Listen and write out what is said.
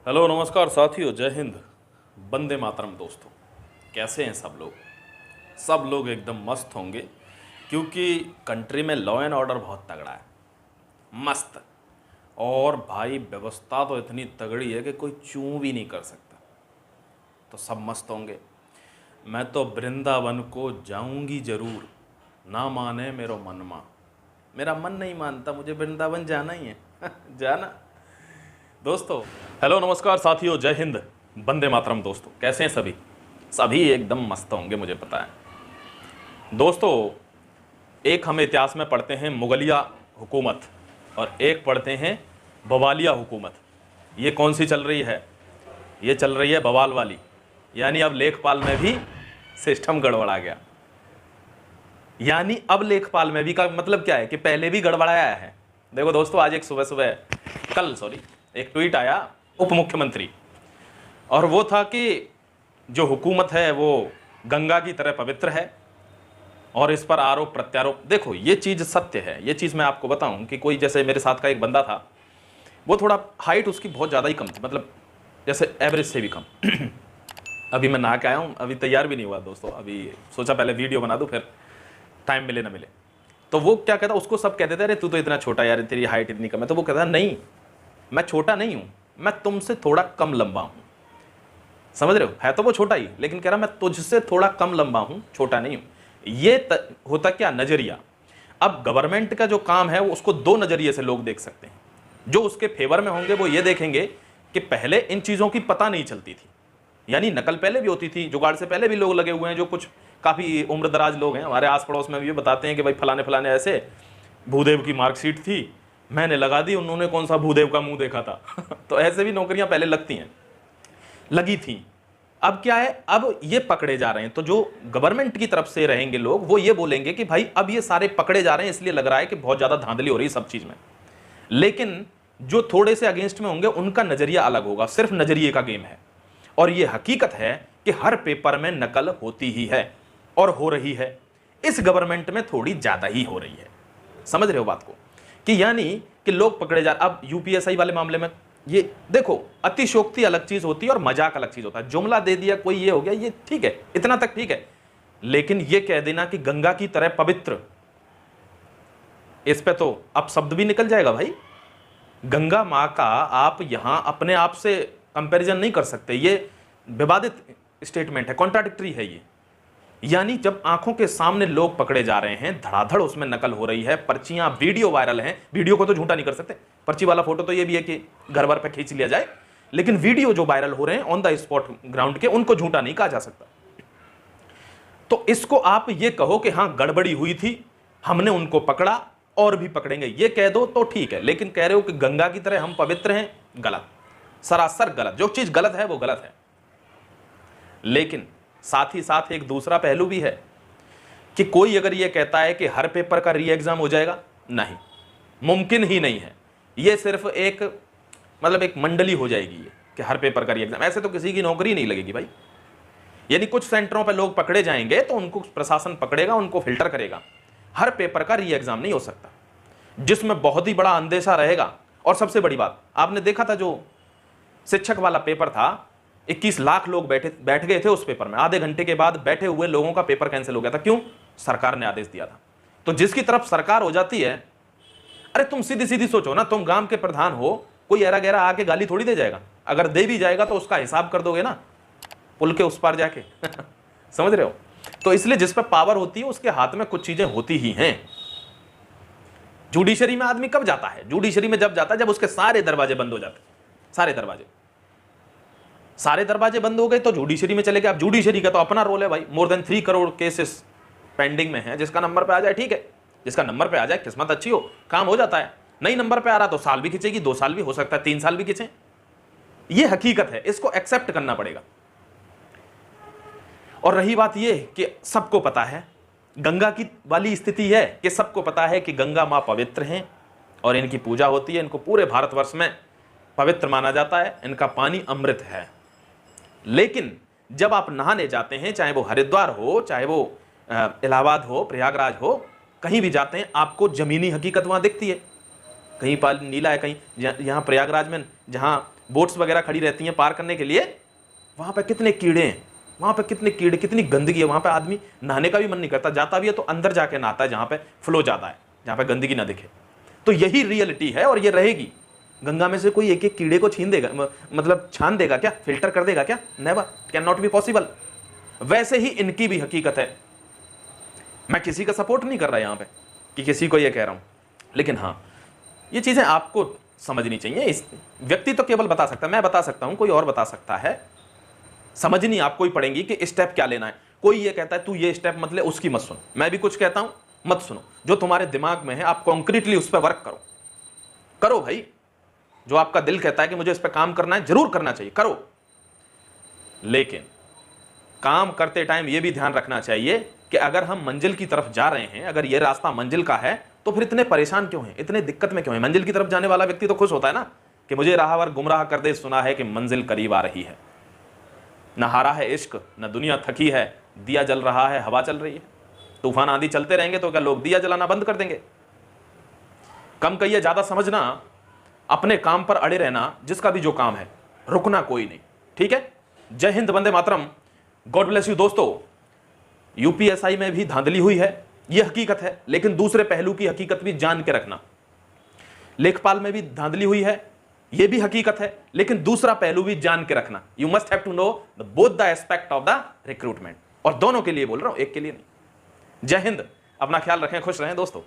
Hello नमस्कार साथियों, जय हिंद, वंदे मातरम। दोस्तों कैसे हैं सब लोग? सब लोग एकदम मस्त होंगे क्योंकि कंट्री में लॉ एंड ऑर्डर बहुत तगड़ा है, मस्त। और भाई व्यवस्था तो इतनी तगड़ी है कि कोई चूं भी नहीं कर सकता, तो सब मस्त होंगे। मैं तो वृंदावन को जाऊंगी जरूर, ना माने मेरो मनमा। मेरा मन नहीं मानता, मुझे वृंदावन जाना ही है जाना। दोस्तों हेलो नमस्कार साथियों, जय हिंद, वंदे मातरम। दोस्तों कैसे हैं सभी? सभी एकदम मस्त होंगे, मुझे पता है। दोस्तों एक हम इतिहास में पढ़ते हैं मुगलिया हुकूमत और एक पढ़ते हैं बवालिया हुकूमत। ये कौन सी चल रही है? ये चल रही है बवाल वाली, यानी अब लेखपाल में भी सिस्टम गड़बड़ा गया। यानी अब लेखपाल में भी का मतलब क्या है कि पहले भी गड़बड़ाया है। देखो दोस्तों, आज एक एक ट्वीट आया उप मुख्यमंत्री, और वो था कि जो हुकूमत है वो गंगा की तरह पवित्र है और इस पर आरोप प्रत्यारोप। देखो ये चीज़ सत्य है, ये चीज़ मैं आपको बताऊं कि कोई, जैसे मेरे साथ का एक बंदा था, वो थोड़ा हाइट उसकी बहुत ज़्यादा ही कम थी, मतलब जैसे एवरेज से भी कम अभी मैं नहा के आया हूँ, अभी तैयार भी नहीं हुआ दोस्तों, अभी सोचा पहले वीडियो बना दूँ, फिर टाइम मिले ना मिले। तो वो क्या कहता, उसको सब कहते थे अरे तू तो इतना छोटा यार, तेरी हाइट इतनी कम है। तो वो कहता नहीं, मैं छोटा नहीं हूं, मैं तुमसे थोड़ा कम लंबा हूं। समझ रहे हो? है तो वो छोटा ही, लेकिन कह रहा मैं तुझसे थोड़ा कम लंबा हूं, छोटा नहीं हूं। ये होता क्या नजरिया। अब गवर्नमेंट का जो काम है वो उसको दो नजरिए से लोग देख सकते हैं। जो उसके फेवर में होंगे वो ये देखेंगे कि पहले इन चीजों की पता नहीं चलती थी, यानी नकल पहले भी होती थी, जुगाड़ से पहले भी लोग लगे हुए हैं, जो कुछ काफी उम्र दराज लोग हैं हमारे आस पड़ोस में भी, ये बताते हैं कि भाई फलाने फलाने ऐसे भूदेव की मार्कशीट थी, मैंने लगा दी, उन्होंने कौन सा भूदेव का मुंह देखा था तो ऐसे भी नौकरियां पहले लगती हैं, लगी थी। अब क्या है, अब ये पकड़े जा रहे हैं, तो जो गवर्नमेंट की तरफ से रहेंगे लोग वो ये बोलेंगे कि भाई अब ये सारे पकड़े जा रहे हैं, इसलिए लग रहा है कि बहुत ज्यादा धांधली हो रही है सब चीज में। लेकिन जो थोड़े से अगेंस्ट में होंगे उनका नजरिया अलग होगा, सिर्फ नजरिए का गेम है। और ये हकीकत है कि हर पेपर में नकल होती ही है और हो रही है। इस गवर्नमेंट में थोड़ी ज्यादा ही हो रही है। समझ रहे हो बात को? कि यानी कि लोग पकड़े जा, अब यूपीएससी वाले मामले में ये देखो, अतिशयोक्ति अलग चीज होती है और मजाक अलग चीज होता है। जुमला दे दिया कोई, ये हो गया, ये ठीक है, इतना तक ठीक है। लेकिन ये कह देना कि गंगा की तरह पवित्र, इस पे तो अब शब्द भी निकल जाएगा भाई। गंगा मां का आप यहां अपने आप से कंपैरिजन नहीं कर सकते, ये विवादित स्टेटमेंट है, कॉन्ट्राडिक्टरी है ये। यानी जब आंखों के सामने लोग पकड़े जा रहे हैं, धड़ाधड़ उसमें नकल हो रही है, पर्चियां, वीडियो वायरल हैं। वीडियो को तो झूठा नहीं कर सकते, पर्ची वाला फोटो तो ये भी है कि घर भर पे खींच लिया जाए, लेकिन वीडियो जो वायरल हो रहे हैं ऑन द स्पॉट ग्राउंड के, उनको झूठा नहीं कहा जा सकता। तो इसको आप ये कहो कि हाँ गड़बड़ी हुई थी, हमने उनको पकड़ा और भी पकड़ेंगे, ये कह दो तो ठीक है। लेकिन कह रहे हो कि गंगा की तरह हम पवित्र हैं, गलत, सरासर गलत। जो चीज गलत है वो गलत है। लेकिन साथ ही साथ एक दूसरा पहलू भी है कि कोई अगर ये कहता है कि हर पेपर का री एग्जाम हो जाएगा, नहीं, मुमकिन ही नहीं है। ये सिर्फ एक मतलब एक मंडली हो जाएगी ये कि हर पेपर का री एग्जाम, ऐसे तो किसी की नौकरी नहीं लगेगी भाई। यानी कुछ सेंटरों पर लोग पकड़े जाएंगे तो उनको प्रशासन पकड़ेगा, उनको फिल्टर करेगा। हर पेपर का री एग्जाम नहीं हो सकता, जिसमें बहुत ही बड़ा अंदेशा रहेगा। और सबसे बड़ी बात, आपने देखा था जो शिक्षक वाला पेपर था, 21 लाख लोग बैठ गए थे उस पेपर में, आधे घंटे के बाद बैठे हुए लोगों का पेपर कैंसिल हो गया था। क्यों? सरकार ने आदेश दिया था। तो जिसकी तरफ सरकार हो जाती है, अरे तुम सीधी सीधी सोचो ना, तुम गांव के प्रधान हो, कोई ऐरा गैरा आके गाली थोड़ी दे जाएगा। अगर दे भी जाएगा तो उसका हिसाब कर दोगे ना पुल के उस पार जाके समझ रहे हो? तो इसलिए जिस पर पावर होती है उसके हाथ में कुछ चीजें होती ही हैं। जुडिशरी में आदमी कब जाता है? जुडिशरी में जब जाता है जब उसके सारे दरवाजे बंद हो जाते हैं। सारे दरवाजे बंद हो गए तो जुडिशरी में चले गए। अब जुडिशरी का तो अपना रोल है भाई, more than 3 crore cases pending में है। जिसका नंबर पे आ जाए ठीक है, जिसका नंबर पे आ जाए, किस्मत अच्छी हो, काम हो जाता है। नहीं नंबर पे आ रहा तो साल भी खींचेगी, 2 साल भी हो सकता है, 3 साल भी खींचे। ये हकीकत है, इसको एक्सेप्ट करना पड़ेगा। और रही बात ये कि सबको पता है, गंगा की वाली स्थिति है कि सबको पता है कि गंगा मां पवित्र हैं और इनकी पूजा होती है, इनको पूरे भारतवर्ष में पवित्र माना जाता है, इनका पानी अमृत है। लेकिन जब आप नहाने जाते हैं, चाहे वो हरिद्वार हो, चाहे वो इलाहाबाद हो, प्रयागराज हो, कहीं भी जाते हैं, आपको जमीनी हकीकत वहां दिखती है। कहीं पानी नीला है, कहीं यहाँ प्रयागराज में जहाँ बोट्स वगैरह खड़ी रहती हैं पार करने के लिए, वहाँ पे कितने कीड़े हैं, वहाँ पे कितने कीड़े, कितनी गंदगी है। वहाँ पे आदमी नहाने का भी मन नहीं करता, जाता भी है तो अंदर जाके नहाता है जहाँ पे फ्लो ज़्यादा है, जहाँ पे गंदगी ना दिखे। तो यही रियलिटी है और ये रहेगी। गंगा में से कोई एक एक कीड़े को छीन देगा, मतलब छान देगा क्या, फिल्टर कर देगा क्या? Never, can not be possible. वैसे ही इनकी भी हकीकत है। मैं किसी का सपोर्ट नहीं कर रहा यहां पे कि किसी को ये कह रहा हूं, लेकिन हां ये चीजें आपको समझनी चाहिए। इस व्यक्ति तो केवल बता सकता है, मैं बता सकता हूं, कोई और बता सकता है। समझनी आपको ही पड़ेगी कि स्टेप क्या लेना है। कोई ये कहता है तू ये स्टेप मत ले, उसकी मत सुनो। मैं भी कुछ कहता हूं, मत सुनो। जो तुम्हारे दिमाग में है आप कॉन्क्रीटली उस पर वर्क करो। करो भाई, जो आपका दिल कहता है कि मुझे इस पर काम करना है, जरूर करना चाहिए, करो। लेकिन काम करते टाइम यह भी ध्यान रखना चाहिए कि अगर हम मंजिल की तरफ जा रहे हैं, अगर यह रास्ता मंजिल का है, तो फिर इतने परेशान क्यों हैं, इतने दिक्कत में क्यों हैं? मंजिल की तरफ जाने वाला व्यक्ति तो खुश होता है ना कि मुझे राहवर गुमराह कर दे, सुना है कि मंजिल करीब आ रही है। न हारा है इश्क, न दुनिया थकी है, दिया जल रहा है, हवा चल रही है। तूफान आंधी चलते रहेंगे तो क्या लोग दिया जलाना बंद कर देंगे? कम कहिए ज्यादा समझना, अपने काम पर अड़े रहना, जिसका भी जो काम है, रुकना कोई नहीं। ठीक है? जय Hind, Vande Mataram, God bless you. दोस्तों, यूपीएसआई में भी धांधली हुई है, यह हकीकत है, लेकिन दूसरे पहलू की हकीकत भी जान के रखना। लेखपाल में भी धांधली हुई है, यह भी हकीकत है, लेकिन दूसरा पहलू भी जान के रखना। You must have to know both the aspect of the recruitment. और दोनों के लिए बोल रहा हूं, एक के लिए नहीं। जय हिंद, अपना ख्याल रखें, खुश रहें दोस्तों।